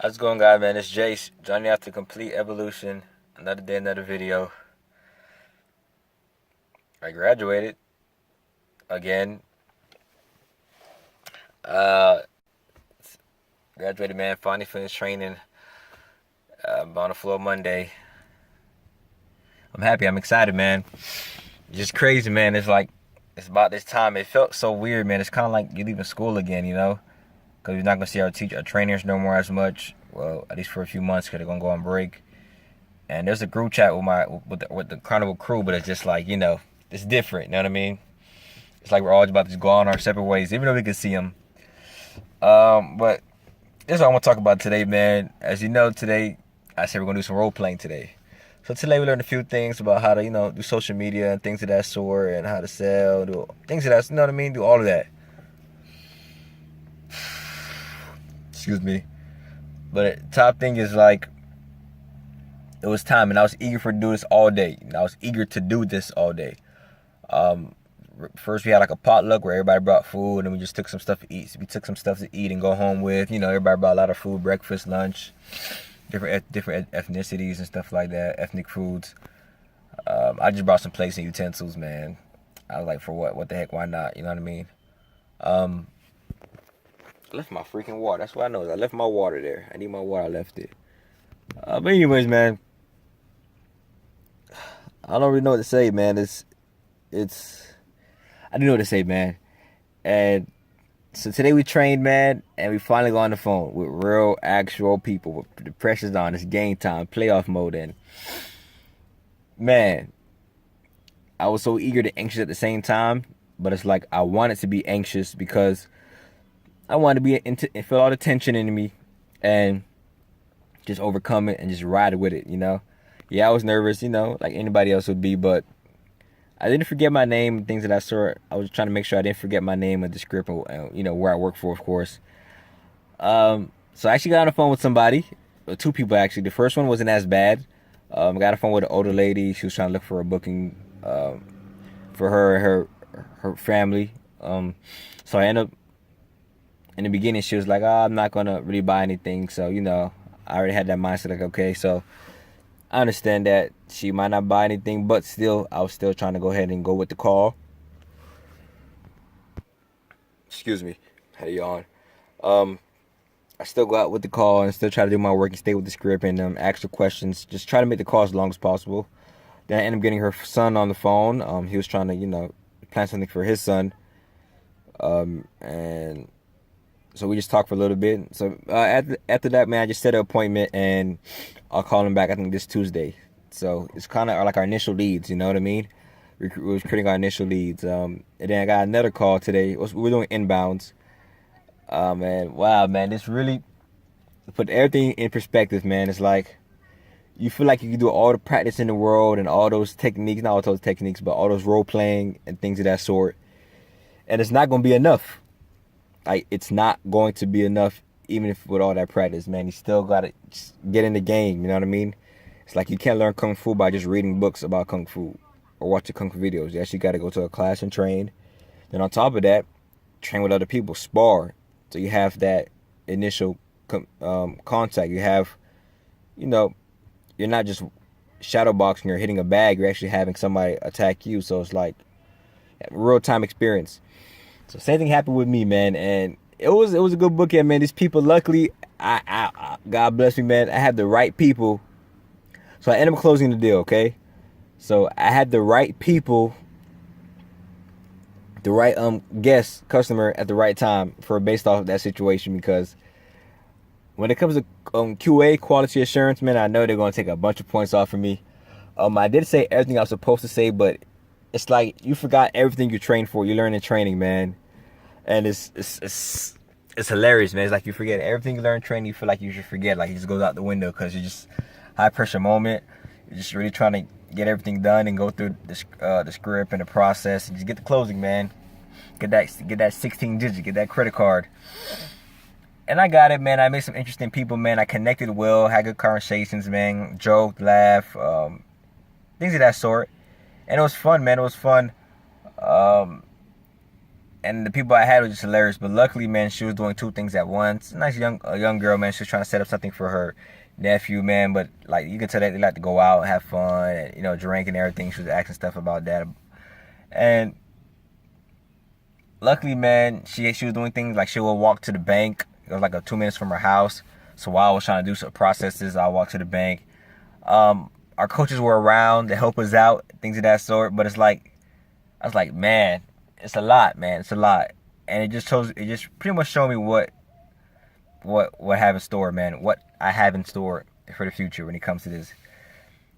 How's it going, guys, man? It's Jace, joining after complete evolution. Another day, another video. I graduated again. Uh, Graduated, man. Finally finished training. I'm on the floor Monday. I'm happy. I'm excited, man. It's just crazy, man. It's about this time. It felt so weird, man. It's kind of like you're leaving school again, because we're not gonna see our trainers no more as much. Well, at least for a few months, because they're gonna go on break. And there's a group chat with the Carnival crew, but it's just like it's different. You know what I mean? It's like we're all about to go on our separate ways, even though we can see them. But this is what I want to talk about today, man. As you know, today I said we're gonna do some role playing today. So today we learned a few things about how to do social media and things of that sort, and how to sell, do things of that. You know what I mean? Do all of that. Excuse me. But the top thing is like, it was time, and I was eager to do this all day. I was eager to do this all day. First we had like a potluck where everybody brought food, and we just took some stuff to eat. So we took some stuff to eat and go home with. Everybody brought a lot of food, breakfast, lunch, different ethnicities and stuff like that, ethnic foods. I just brought some plates and utensils, man. I was like, for what? What the heck? Why not? You know what I mean? I left my freaking water. That's what I know. I left my water there. I need my water. I left it. But anyways, man, I don't really know what to say, man. I don't know what to say, man. And so today we trained, man, and we finally got on the phone with real, actual people. The pressure's on. It's game time, playoff mode, and man, I was so eager to anxious at the same time. But it's like I wanted to be anxious because I wanted to feel all the tension in me and just overcome it and just ride with it. Yeah, I was nervous, like anybody else would be, but I didn't forget my name and things of that sort. I was trying to make sure I didn't forget my name and the script and where I work for, of course. So I actually got on the phone with somebody, two people actually. The first one wasn't as bad. I got on the phone with an older lady. She was trying to look for a booking for her and her family. So I ended up, in the beginning, she was like, I'm not gonna really buy anything. So I already had that mindset, like, okay, so I understand that she might not buy anything, but still, I was still trying to go ahead and go with the call. Excuse me, had a yawn. I still go out with the call and still try to do my work and stay with the script and ask her questions. Just try to make the call as long as possible. Then I ended up getting her son on the phone. He was trying to, plan something for his son. And so we just talked for a little bit. So after that, man, I just set an appointment and I'll call him back, I think, this Tuesday. So it's kind of like our initial leads, you know what I mean? We was creating our initial leads. And then I got another call today. We're doing inbounds. Man, wow, man, this really put everything in perspective, man. It's like you feel like you can do all the practice in the world and all those techniques, not all those techniques, but all those role playing and things of that sort. And it's not going to be enough. Like, it's not going to be enough, even if with all that practice, man. You still got to get in the game, you know what I mean? It's like you can't learn Kung Fu by just reading books about Kung Fu or watching Kung Fu videos. You actually got to go to a class and train. Then on top of that, train with other people, spar. So you have that initial contact. You have, you're not just shadow boxing or hitting a bag. You're actually having somebody attack you. So it's like real-time experience. So same thing happened with me, man, and it was a good bookend, man. These people, luckily, I God bless me, man, I had the right people. So I ended up closing the deal, okay? So I had the right people, the right guest, customer at the right time based off of that situation, because when it comes to QA, quality assurance, man, I know they're going to take a bunch of points off of me. I did say everything I was supposed to say, but it's like you forgot everything you trained for. You learn in training, man. And it's hilarious, man. It's like you forget everything you learn in training. You feel like you should forget. Like it just goes out the window because you're just high pressure moment. You're just really trying to get everything done and go through the script and the process and just get the closing, man. Get that 16 digit, get that credit card. And I got it, man. I met some interesting people, man. I connected well, had good conversations, man. Joked, laughed, things of that sort. And it was fun, man. It was fun. And the people I had was just hilarious. But luckily, man, she was doing two things at once. Nice young girl, man. She was trying to set up something for her nephew, man. But like you can tell that they like to go out and have fun and drink and everything. She was asking stuff about that. And luckily, man, she was doing things like she would walk to the bank. It was like 2 minutes from her house. So while I was trying to do some processes, I walked to the bank. Our coaches were around to help us out, things of that sort. But it's like, I was like, man, it's a lot, man. It's a lot. And it just pretty much showed me what I have in store, man. What I have in store for the future when it comes to this.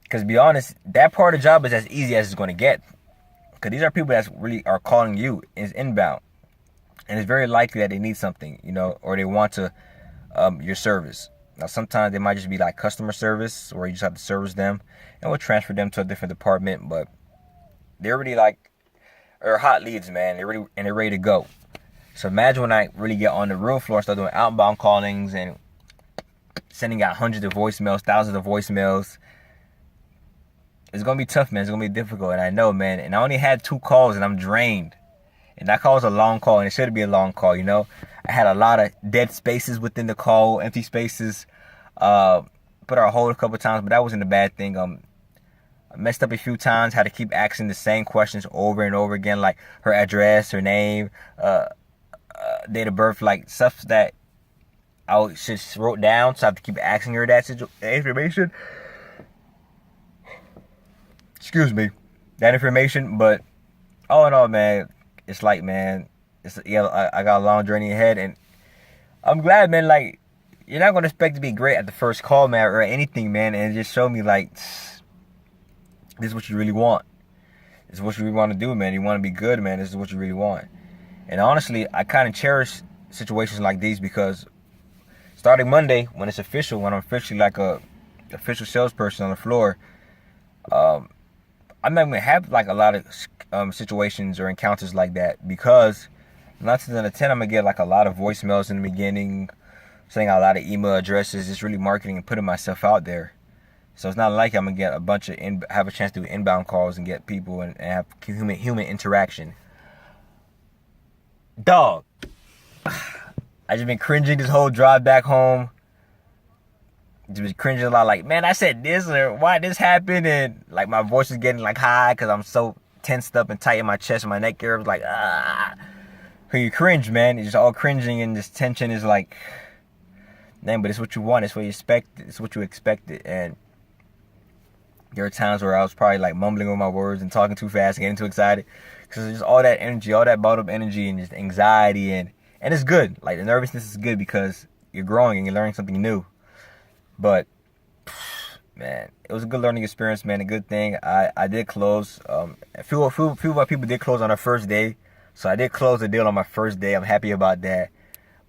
Because to be honest, that part of the job is as easy as it's going to get. Because these are people that really are calling you. It's inbound. And it's very likely that they need something, or they want to your service. Now, sometimes they might just be like customer service, where you just have to service them, and we'll transfer them to a different department. But they're really they're hot leads, man. They're ready to go. So imagine when I really get on the real floor, start doing outbound callings and sending out hundreds of voicemails, thousands of voicemails. It's gonna be tough, man. It's gonna be difficult, and I know, man. And I only had 2 calls, and I'm drained. And that call was a long call, and it should be a long call, I had a lot of dead spaces within the call, empty spaces. Put her on hold a couple times, but that wasn't a bad thing. I messed up a few times, had to keep asking the same questions over and over again, like her address, her name, date of birth, like stuff that I just wrote down, so I have to keep asking her that information. Excuse me. That information, but all in all, man, it's like, man, I got a long journey ahead, and I'm glad, man. Like, you're not gonna expect to be great at the first call, man, or anything, man. And it just showed me, like, this is what you really want. This is what you really want to do, man. You want to be good, man. This is what you really want. And honestly, I kind of cherish situations like these because starting Monday, when it's official, when I'm officially like a official salesperson on the floor, I'm not gonna have like a lot of situations or encounters like that, because 9 out of 10 I'm gonna get like a lot of voicemails in the beginning, sending out a lot of email addresses, just really marketing and putting myself out there. So it's not like I'm gonna get a bunch of have a chance to do inbound calls and get people and have human interaction. Dog, I just been cringing this whole drive back home. Just been cringing a lot, like, man, I said this, or why this happened, and like my voice is getting like high because I'm so tensed up and tight in my chest and my neck area. Like, so you cringe, man. It's just all cringing, and this tension is like, man, but it's what you want. It's what you expect. It's what you expected. And there are times where I was probably like mumbling with my words and talking too fast and getting too excited, because it's just all that energy, all that bottled up energy, and just anxiety, and it's good. Like, the nervousness is good because you're growing and you're learning something new. But man, it was a good learning experience, man. A good thing. I did close. A few of my people did close on their first day, so I did close the deal on my first day. I'm happy about that.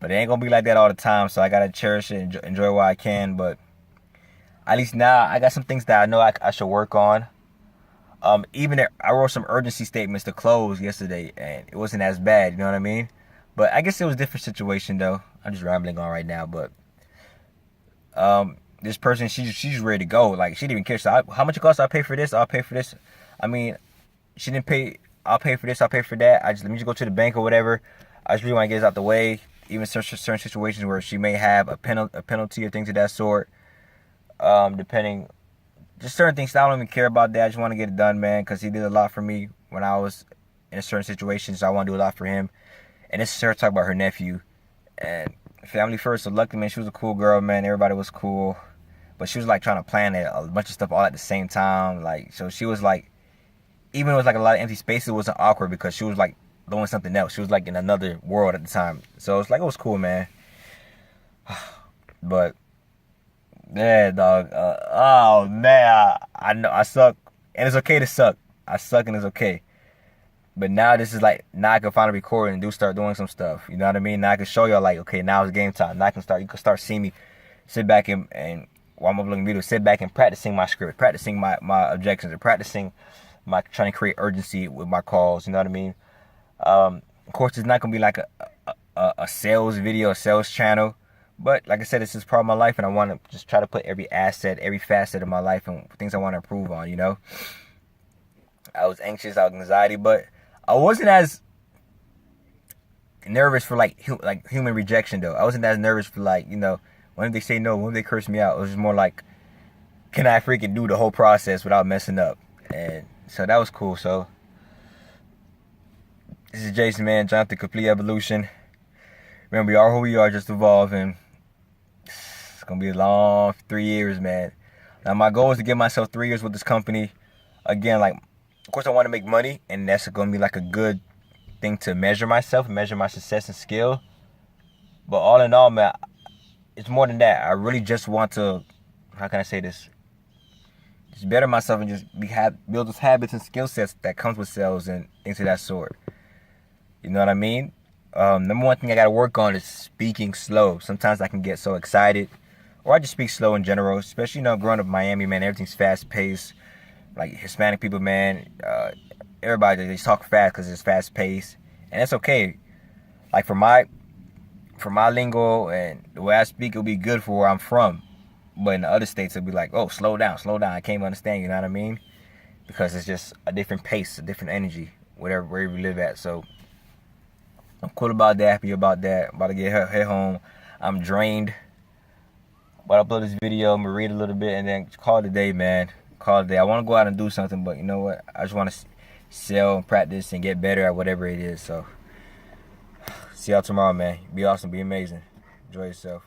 But it ain't gonna be like that all the time, so I gotta cherish it and enjoy while I can. But at least now I got some things that I know I should work on. Even I wrote some urgency statements to close yesterday, and it wasn't as bad. You know what I mean? But I guess it was a different situation, though. I'm just rambling on right now, but this person, she's ready to go. Like, she didn't even care. So how much it costs? I'll pay for this. I'll pay for this. I mean, she didn't pay. I'll pay for this. I'll pay for that. Let me just go to the bank or whatever. I just really want to get this out the way. Even certain situations where she may have a penalty or things of that sort. Depending, just certain things. I don't even care about that. I just want to get it done, man, because he did a lot for me when I was in a certain situation. So I want to do a lot for him. And this is her talk about her nephew. And family first. So luckily, man, she was a cool girl, man. Everybody was cool. But she was like trying to plan it, a bunch of stuff all at the same time. Like, so she was like, even though it was like a lot of empty spaces, it wasn't awkward because she was like doing something else. She was like in another world at the time. So it's like, it was cool, man. But yeah, dog. Oh man, I know I suck, and it's okay to suck. I suck, and it's okay. But now this is like, now I can finally record and start doing some stuff. You know what I mean? Now I can show y'all, like, okay, now it's game time. Now you can start seeing me sit back and while I'm uploading videos, sit back and practicing my script, practicing my objections, and practicing my trying to create urgency with my calls. You know what I mean? Of course, it's not gonna be like a sales video, a sales channel. But like I said, this is part of my life, and I want to just try to put every facet of my life and things I want to improve on. You know, I was anxious, I was anxiety, but I wasn't as nervous for like human rejection though. I wasn't as nervous for like, when they say no, when they curse me out. It was just more like, can I freaking do the whole process without messing up? And so that was cool. So this is Jason, man. Jonathan, Complete Evolution. Remember, we are who we are, just evolving. It's gonna be a long 3 years, man. Now my goal is to give myself 3 years with this company. Again, like, of course I want to make money, and that's gonna be like a good thing to measure myself, measure my success and skill. But all in all, man, it's more than that. I really just want to, how can I say this? Just better myself and just build those habits and skill sets that comes with sales and things of that sort. You know what I mean? Number one thing I gotta work on is speaking slow. Sometimes I can get so excited, or I just speak slow in general. Especially, growing up in Miami, man, everything's fast paced. Like Hispanic people, man, everybody, they talk fast because it's fast paced, and that's okay. Like for my lingo and the way I speak, it'll be good for where I'm from. But in the other states, it'll be like, oh, slow down. I can't understand. You know what I mean? Because it's just a different pace, a different energy, wherever you live at. So I'm cool about that, happy about that. About to head home. I'm drained. But I'll upload this video, I'm gonna read a little bit, and then call it a day, man. Call it a day. I want to go out and do something, but you know what? I just want to sell and practice and get better at whatever it is. So see y'all tomorrow, man. Be awesome. Be amazing. Enjoy yourself.